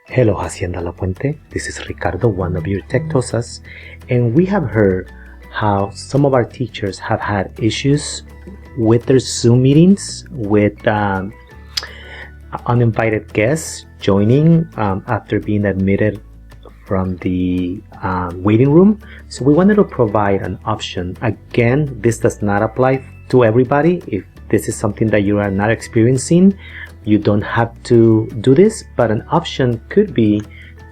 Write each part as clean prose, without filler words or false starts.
Hello Hacienda La Puente, this is Ricardo, one of your tech tosas, and we have heard how some of our teachers have had issues with their Zoom meetings with uninvited guests joining after being admitted from the waiting room. So we wanted to provide an option. Again, this does not apply to everybody. If this is something that you are not experiencing, you don't have to do this, but an option could be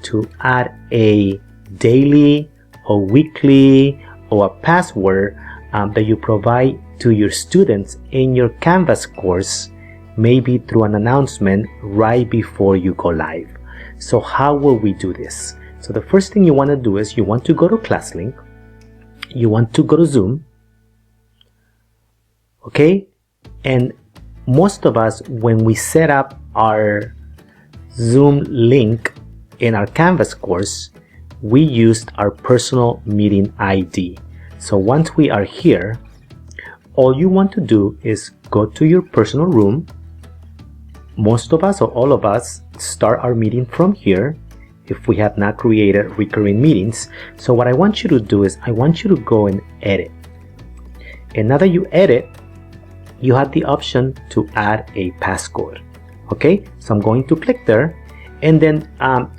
to add a daily or weekly or a password that you provide to your students in your Canvas course, maybe through an announcement right before you go live. So how will we do this? So the first thing you want to do is you want to go to ClassLink, you want to go to Zoom, okay? And most of us, when we set up our Zoom link in our Canvas course, we used our personal meeting ID. So once we are here, all you want to do is go to your personal room. Most of us or all of us start our meeting from here if we have not created recurring meetings. So what I want you to do is I want you to go and edit. And now that you edit, you have the option to add a passcode. Okay, so I'm going to click there, and then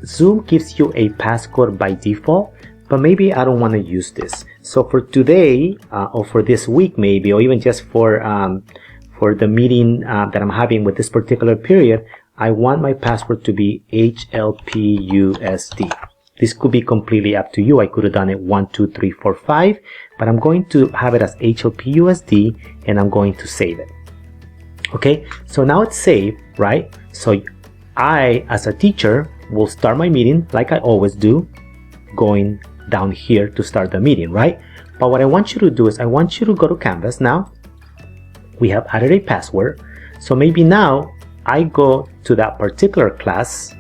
Zoom gives you a passcode by default, but maybe I don't want to use this. So for today or for this week maybe, or even just for the meeting that I'm having with this particular period, I want my password to be HLPUSD. This could be completely up to you. I could have done it 1, 2, 3, 4, 5, but I'm going to have it as HLPUSD and I'm going to save it. Okay, so now it's saved, right? So I, as a teacher, will start my meeting like I always do, going down here to start the meeting, right? But what I want you to do is I want you to go to Canvas now. We have added a password. So maybe now I go to that particular class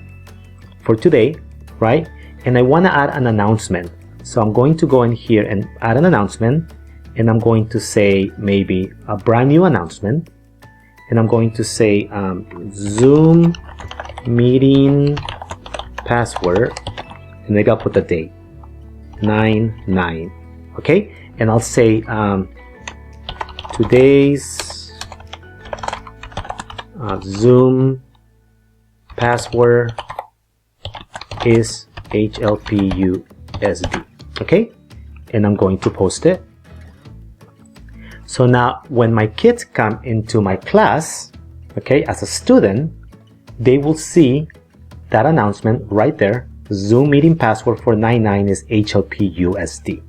for today, right? And I want to add an announcement. So I'm going to go in here and add an announcement, and I'm going to say maybe a brand new announcement, and I'm going to say Zoom meeting password, and maybe I'll put the date 9/9, okay? And I'll say today's Zoom password is HLPUSD, okay? And I'm going to post it. So now when my kids come into my class, okay, as a student, they will see that announcement right there. Zoom meeting password for 9/9 is HLPUSD,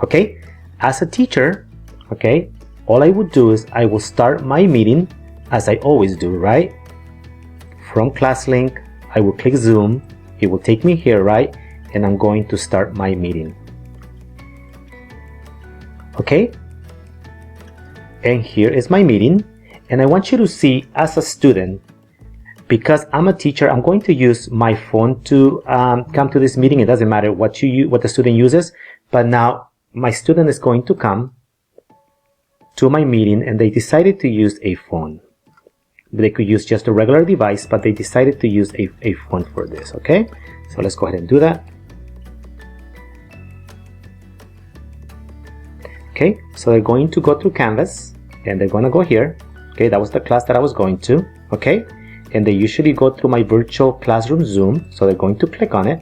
okay? As a teacher, okay, all I would do is I will start my meeting as I always do, right? From ClassLink, I will click Zoom. It will take me here, right? And I'm going to start my meeting. Okay? And here is my meeting. And I want you to see as a student, because I'm a teacher, I'm going to use my phone to come to this meeting. It doesn't matter what the student uses. But now my student is going to come to my meeting and they decided to use a phone. They could use just a regular device, but they decided to use a phone for this, okay? So let's go ahead and do that. Okay, so they're going to go through Canvas and they're going to go here. Okay, that was the class that I was going to, okay? And they usually go through my virtual classroom Zoom, so they're going to click on it.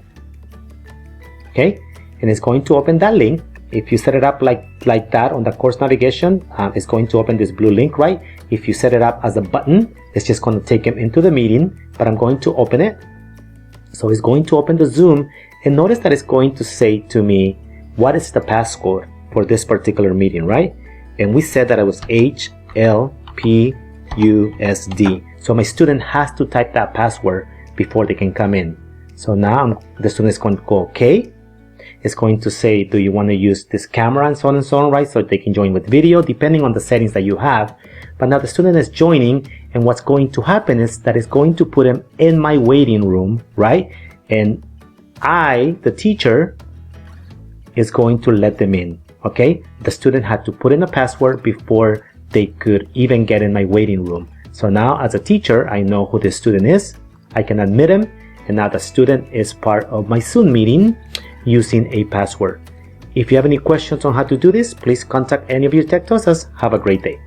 Okay, and it's going to open that link. If you set it up like that on the course navigation, it's going to open this blue link, right? If you set it up as a button, it's just going to take them into the meeting, but I'm going to open it. So it's going to open the Zoom, and notice that it's going to say to me, what is the passcode for this particular meeting, right? And we said that it was HLPUSD. So my student has to type that password before they can come in. So now the student is going to go, okay. It's going to say, do you want to use this camera and so on, right? So they can join with video, depending on the settings that you have. But now the student is joining, and what's going to happen is that it's going to put him in my waiting room, right? And I, the teacher, is going to let them in, okay? The student had to put in a password before they could even get in my waiting room. So now as a teacher, I know who this student is. I can admit him, and now the student is part of my Zoom meeting using a password. If you have any questions on how to do this, please contact any of your tech tosters. Have a great day.